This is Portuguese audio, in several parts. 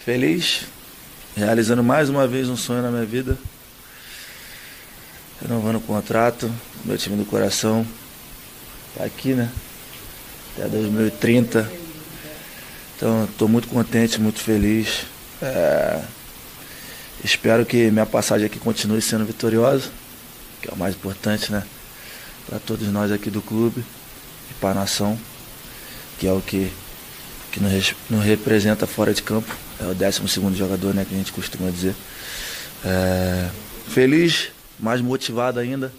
Feliz, realizando mais uma vez um sonho na minha vida. Renovando o contrato, meu time do coração. Tá aqui, né? Até 2030. Então, estou muito contente, muito feliz. Espero que minha passagem aqui continue sendo vitoriosa, que é o mais importante, né? Para todos nós aqui do clube e para a nação, que é o que nos representa fora de campo. É o 12º jogador, né, que a gente costuma dizer. Feliz, mais motivado ainda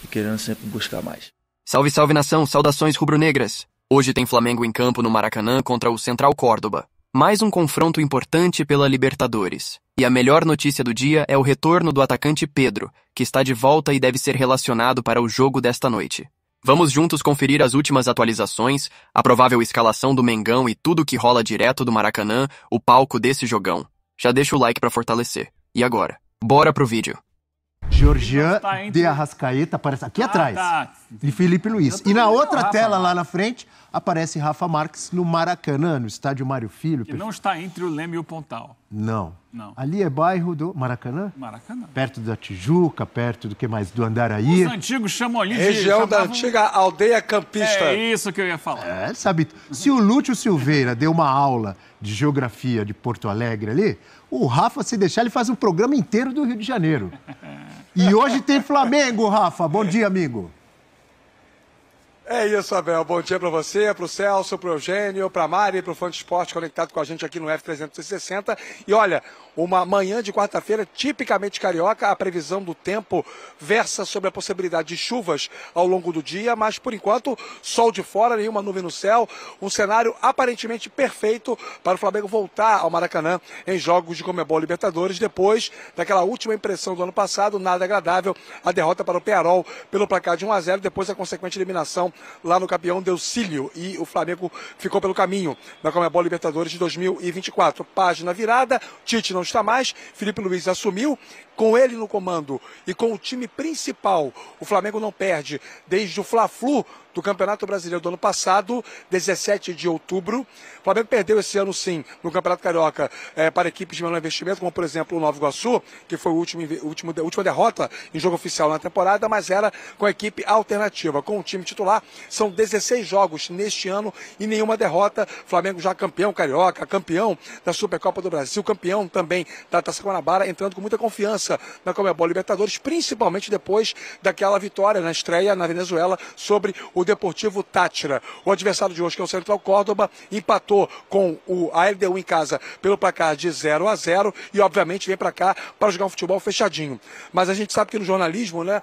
e querendo sempre buscar mais. Salve, salve nação, saudações rubro-negras. Hoje tem Flamengo em campo no Maracanã contra o Central Córdoba. Mais um confronto importante pela Libertadores. E a melhor notícia do dia é o retorno do atacante Pedro, que está de volta e deve ser relacionado para o jogo desta noite. Vamos juntos conferir as últimas atualizações, a provável escalação do Mengão e tudo que rola direto do Maracanã, o palco desse jogão. Já deixa o like para fortalecer. E agora, bora pro vídeo. Georgian de Arrascaeta aparece aqui atrás, e Felipe Luiz. E na outra tela, lá na frente, aparece Rafa Marques no Maracanã, no estádio Mário Filho. Que não está entre o Leme e o Pontal. Não. Ali é bairro do Maracanã? Maracanã. Perto da Tijuca, perto do que mais? Do Andaraí. Os antigos chamam ali de... Região da antiga aldeia campista. É isso que eu ia falar. Sabe, se o Lúcio Silveira deu uma aula de geografia de Porto Alegre ali, o Rafa, se deixar, ele faz um programa inteiro do Rio de Janeiro. E hoje tem Flamengo, Rafa. Bom dia, amigo. É isso, Abel. Bom dia para você, para o Celso, para o Eugênio, para a Mari, para o Fã de Esporte conectado com a gente aqui no F360. E olha, uma manhã de quarta-feira tipicamente carioca, a previsão do tempo versa sobre a possibilidade de chuvas ao longo do dia, mas por enquanto, sol de fora, nenhuma nuvem no céu, um cenário aparentemente perfeito para o Flamengo voltar ao Maracanã em jogos de Conmebol Libertadores, depois daquela última impressão do ano passado, nada agradável, a derrota para o Pearol pelo placar de 1-0, depois a consequente eliminação lá no campeão Delcílio, e o Flamengo ficou pelo caminho da Conmebol Libertadores de 2024. Página virada, Tite não está mais, Felipe Luiz assumiu, com ele no comando e com o time principal, o Flamengo não perde desde o Fla-Flu do Campeonato Brasileiro do ano passado, 17 de outubro. O Flamengo perdeu esse ano, sim, no Campeonato Carioca para equipes de menor investimento, como, por exemplo, o Nova Iguaçu, que foi a última derrota em jogo oficial na temporada, mas era com a equipe alternativa. Com o time titular, são 16 jogos neste ano e nenhuma derrota. Flamengo já campeão carioca, campeão da Supercopa do Brasil, campeão também da Taça Guanabara, entrando com muita confiança na Conmebol Libertadores, principalmente depois daquela vitória na estreia na Venezuela sobre o Deportivo Táchira. O adversário de hoje, que é o Central Córdoba, empatou com a LDU em casa pelo placar de 0-0 e, obviamente, vem para cá para jogar um futebol fechadinho. Mas a gente sabe que no jornalismo, né,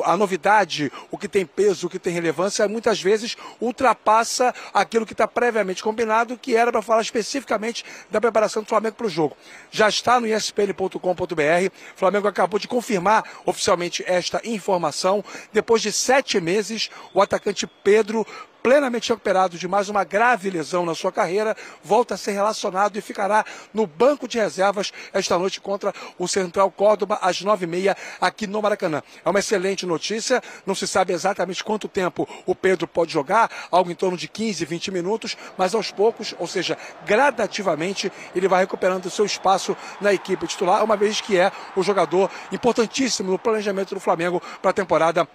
a novidade, o que tem peso, o que tem relevância, muitas vezes ultrapassa aquilo que está previamente combinado, que era para falar especificamente da preparação do Flamengo para o jogo. Já está no espn.com.br. O Flamengo acabou de confirmar oficialmente esta informação. Depois de 7 meses, o atacante Pedro, plenamente recuperado de mais uma grave lesão na sua carreira, volta a ser relacionado e ficará no banco de reservas esta noite contra o Central Córdoba, às 9h30, aqui no Maracanã. É uma excelente notícia, não se sabe exatamente quanto tempo o Pedro pode jogar, algo em torno de 15, 20 minutos, mas aos poucos, ou seja, gradativamente, ele vai recuperando o seu espaço na equipe titular, uma vez que é o jogador importantíssimo no planejamento do Flamengo para a temporada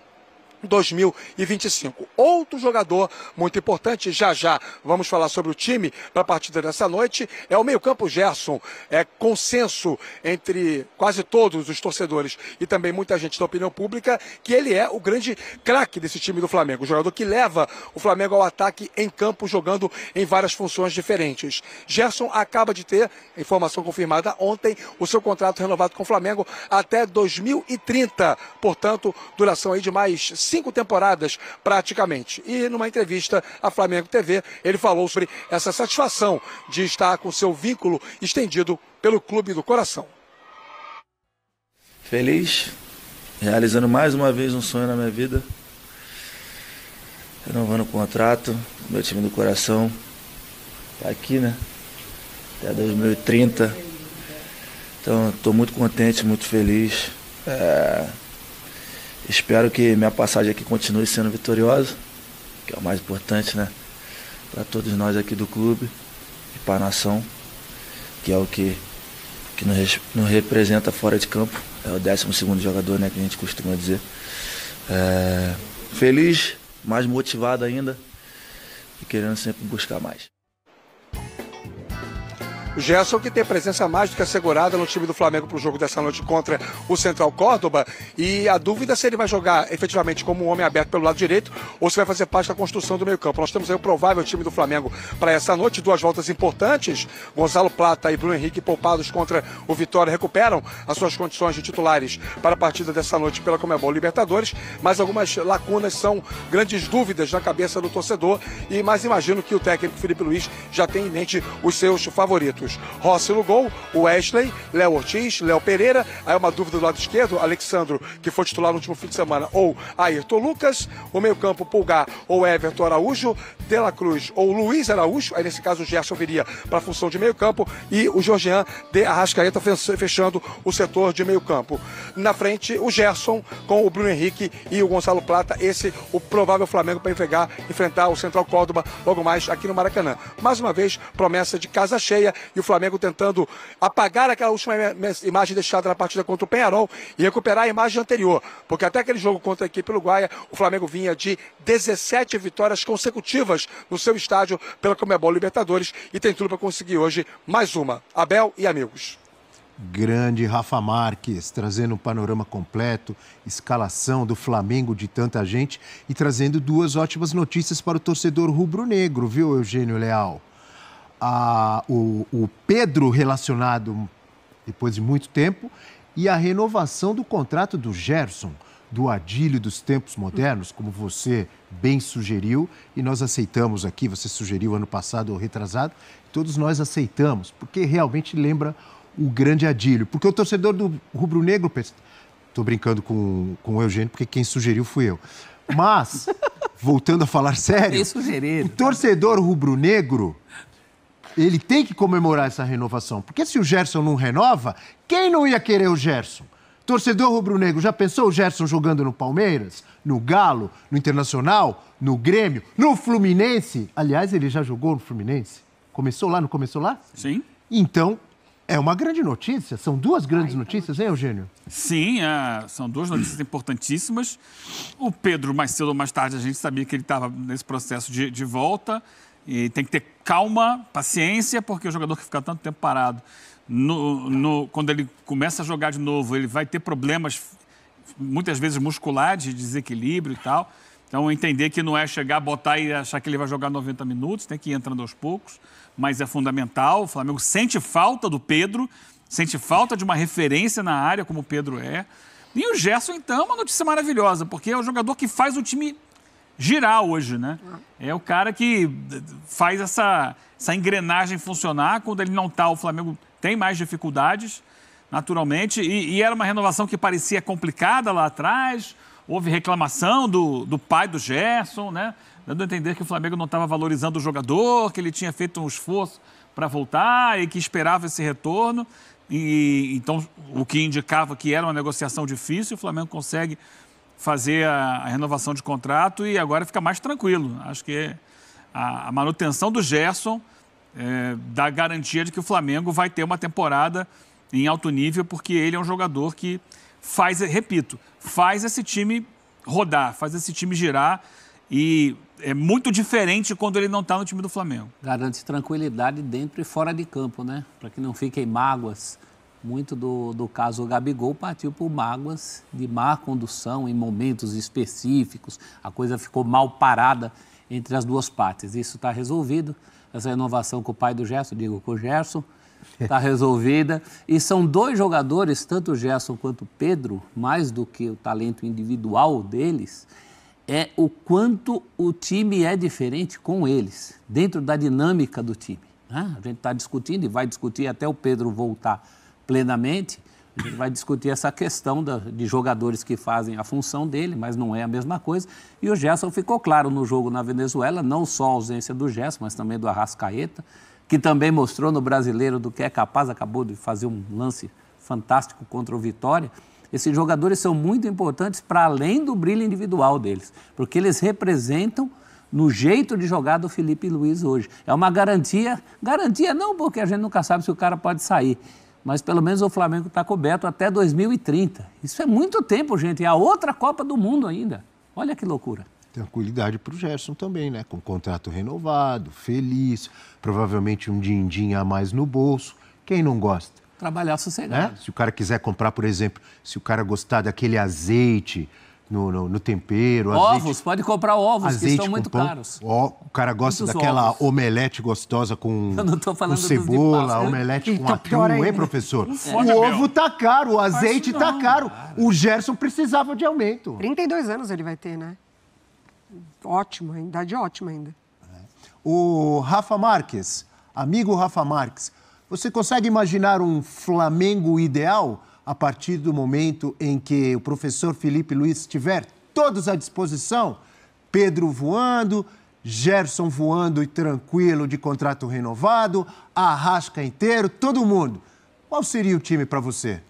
2025. Outro jogador muito importante, já vamos falar sobre o time para a partida dessa noite, é o meio-campo Gerson. É consenso entre quase todos os torcedores e também muita gente da opinião pública que ele é o grande craque desse time do Flamengo, o jogador que leva o Flamengo ao ataque em campo, jogando em várias funções diferentes. Gerson acaba de ter, informação confirmada ontem, o seu contrato renovado com o Flamengo até 2030, portanto, duração aí de mais 5 temporadas praticamente. E numa entrevista à Flamengo TV, ele falou sobre essa satisfação de estar com seu vínculo estendido pelo clube do coração. Feliz, realizando mais uma vez um sonho na minha vida. Renovando o contrato, meu time do coração. Tá aqui, né? Até 2030. Então, estou muito contente, muito feliz. Espero que minha passagem aqui continue sendo vitoriosa, que é o mais importante, né? Para todos nós aqui do clube e para a nação, que é o que nos representa fora de campo. É o 12º jogador, né, que a gente costuma dizer. Feliz, mais motivado ainda e querendo sempre buscar mais. O Gerson, que tem presença mais do que assegurada no time do Flamengo para o jogo dessa noite contra o Central Córdoba. E a dúvida é se ele vai jogar efetivamente como um homem aberto pelo lado direito ou se vai fazer parte da construção do meio-campo. Nós temos aí o provável time do Flamengo para essa noite. 2 voltas importantes. Gonzalo Plata e Bruno Henrique, poupados contra o Vitória, recuperam as suas condições de titulares para a partida dessa noite pela Conmebol Libertadores. Mas algumas lacunas são grandes dúvidas na cabeça do torcedor. Mas imagino que o técnico Felipe Luiz já tem em mente os seus favoritos. Rossi no gol, Wesley, Léo Ortiz, Léo Pereira. Aí uma dúvida do lado esquerdo, Alexandro, que foi titular no último fim de semana, ou Ayrton Lucas. O meio-campo, Pulgar ou Everton Araújo, De La Cruz ou Luiz Araújo. Aí nesse caso o Gerson viria para a função de meio-campo e o Jorgean de Arrascaeta fechando o setor de meio-campo. Na frente, o Gerson com o Bruno Henrique e o Gonzalo Plata. Esse o provável Flamengo para enfrentar o Central Córdoba logo mais aqui no Maracanã. Mais uma vez, promessa de casa cheia. E o Flamengo tentando apagar aquela última imagem deixada na partida contra o Peñarol e recuperar a imagem anterior. Porque até aquele jogo contra a equipe uruguaia, o Flamengo vinha de 17 vitórias consecutivas no seu estádio pela Conmebol Libertadores e tem tudo para conseguir hoje mais uma. Abel e amigos. Grande Rafa Marques, trazendo um panorama completo, escalação do Flamengo de tanta gente e trazendo 2 ótimas notícias para o torcedor rubro-negro, viu, Eugênio Leal? O Pedro relacionado depois de muito tempo e a renovação do contrato do Gerson, do Adílio dos tempos modernos, como você bem sugeriu, e nós aceitamos aqui, você sugeriu ano passado ou retrasado, todos nós aceitamos, porque realmente lembra o grande Adílio. Porque o torcedor do rubro-negro, estou brincando com o Eugênio, porque quem sugeriu fui eu. Mas, voltando a falar sério, o torcedor rubro-negro, ele tem que comemorar essa renovação. Porque se o Gerson não renova, quem não ia querer o Gerson? Torcedor rubro-negro, já pensou o Gerson jogando no Palmeiras, no Galo, no Internacional, no Grêmio, no Fluminense? Aliás, ele já jogou no Fluminense. Começou lá, não começou lá? Sim. Então, é uma grande notícia. São 2 grandes notícias, hein, Eugênio? Sim, são 2 notícias importantíssimas. O Pedro, mais cedo ou mais tarde, a gente sabia que ele estava nesse processo de volta. E tem que ter calma, paciência, porque o jogador que fica tanto tempo parado, quando ele começa a jogar de novo, ele vai ter problemas, muitas vezes musculares, de desequilíbrio e tal. Então, entender que não é chegar, botar e achar que ele vai jogar 90 minutos, tem que ir entrando aos poucos, mas é fundamental. O Flamengo sente falta do Pedro, sente falta de uma referência na área, como o Pedro é. E o Gerson, então, é uma notícia maravilhosa, porque é o jogador que faz o time girar hoje, né? É o cara que faz essa engrenagem funcionar. Quando ele não está, o Flamengo tem mais dificuldades, naturalmente. E era uma renovação que parecia complicada lá atrás. Houve reclamação do pai do Gerson, né? Dando a entender que o Flamengo não estava valorizando o jogador, que ele tinha feito um esforço para voltar e que esperava esse retorno. Então, o que indicava que era uma negociação difícil, o Flamengo consegue fazer a renovação de contrato e agora fica mais tranquilo. Acho que a manutenção do Gerson dá garantia de que o Flamengo vai ter uma temporada em alto nível, porque ele é um jogador que faz esse time rodar, faz esse time girar e é muito diferente quando ele não está no time do Flamengo. Garante tranquilidade dentro e fora de campo, né? Para que não fiquem mágoas. Muito do caso Gabigol partiu por mágoas de má condução em momentos específicos. A coisa ficou mal parada entre as 2 partes. Isso está resolvido. Essa renovação com o pai do Gerson, digo com o Gerson, está resolvida. E são 2 jogadores, tanto o Gerson quanto o Pedro, mais do que o talento individual deles, é o quanto o time é diferente com eles, dentro da dinâmica do time. A gente está discutindo e vai discutir até o Pedro voltar plenamente. A gente vai discutir essa questão de jogadores que fazem a função dele, mas não é a mesma coisa. E o Gerson ficou claro no jogo na Venezuela, não só a ausência do Gerson, mas também do Arrascaeta, que também mostrou no Brasileiro do que é capaz, acabou de fazer um lance fantástico contra o Vitória. Esses jogadores são muito importantes para além do brilho individual deles, porque eles representam no jeito de jogar do Felipe Luiz hoje. É uma garantia não, porque a gente nunca sabe se o cara pode sair, mas pelo menos o Flamengo está coberto até 2030. Isso é muito tempo, gente, é a outra Copa do Mundo ainda. Olha que loucura. Tranquilidade para o Gerson também, né? Com contrato renovado, feliz, provavelmente um din-din a mais no bolso. Quem não gosta? Trabalhar sossegado. Né? Se o cara quiser comprar, por exemplo, se o cara gostar daquele azeite no tempero... Ovos, azeite, pode comprar ovos, azeite que estão muito pão, caros. O cara gosta Muitos daquela ovos. omelete gostosa com, Eu não tô falando com dos de cebola, pasta, né? omelete com Então, pior atum, hein, ainda. professor? fode, O Abel. ovo tá caro, o azeite isso tá não, caro. O Gerson precisava de aumento. 32 anos ele vai ter, né? Ótimo, idade ótima ainda. O Rafa Marques, amigo Rafa Marques, você consegue imaginar um Flamengo ideal a partir do momento em que o professor Felipe Luiz estiver todos à disposição? Pedro voando, Gerson voando e tranquilo de contrato renovado, Arrasca inteiro, todo mundo. Qual seria o time para você?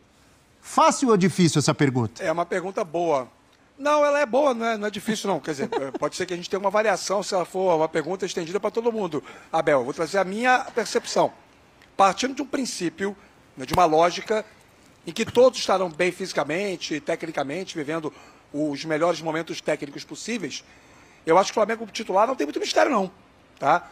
Fácil ou difícil essa pergunta? É uma pergunta boa. Não, ela é boa, não é difícil não. Quer dizer, pode ser que a gente tenha uma variação se ela for uma pergunta estendida para todo mundo. Abel, eu vou trazer a minha percepção. Partindo de um princípio, né, de uma lógica em que todos estarão bem fisicamente, tecnicamente, vivendo os melhores momentos técnicos possíveis, eu acho que o Flamengo titular não tem muito mistério não. Tá?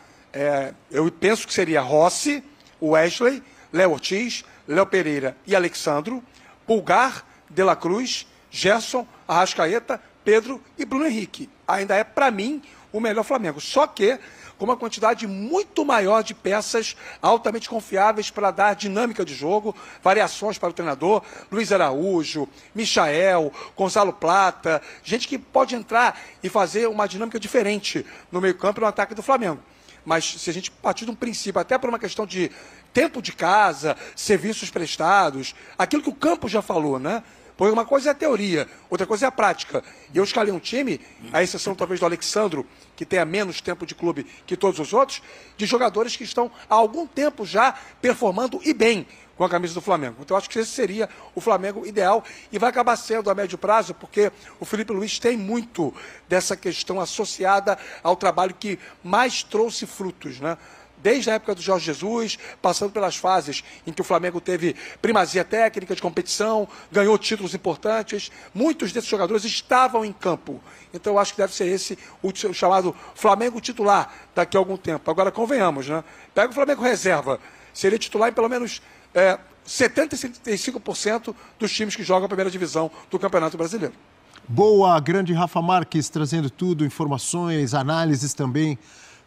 Eu penso que seria Rossi, Wesley, Léo Ortiz, Léo Pereira e Alexandro, Pulgar, De La Cruz, Gerson, Arrascaeta, Pedro e Bruno Henrique. Ainda é, para mim, o melhor Flamengo. Só que com uma quantidade muito maior de peças altamente confiáveis para dar dinâmica de jogo, variações para o treinador, Luiz Araújo, Michael, Gonzalo Plata, gente que pode entrar e fazer uma dinâmica diferente no meio-campo e no ataque do Flamengo. Mas se a gente partir de um princípio, até por uma questão de tempo de casa, serviços prestados, aquilo que o Campos já falou, né? Porque uma coisa é a teoria, outra coisa é a prática. E eu escalei um time, à exceção talvez do Alexandro, que tenha menos tempo de clube que todos os outros, de jogadores que estão há algum tempo já performando e bem com a camisa do Flamengo. Então eu acho que esse seria o Flamengo ideal e vai acabar sendo a médio prazo, porque o Felipe Luiz tem muito dessa questão associada ao trabalho que mais trouxe frutos, né? Desde a época do Jorge Jesus, passando pelas fases em que o Flamengo teve primazia técnica de competição, ganhou títulos importantes, muitos desses jogadores estavam em campo. Então eu acho que deve ser esse o chamado Flamengo titular daqui a algum tempo. Agora, convenhamos, né? Pega o Flamengo reserva, seria titular em pelo menos 70% e 75% dos times que jogam a primeira divisão do Campeonato Brasileiro. Boa, grande Rafa Marques, trazendo tudo, informações, análises também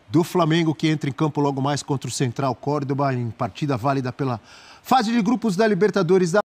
do Flamengo, que entra em campo logo mais contra o Central Córdoba, em partida válida pela fase de grupos da Libertadores da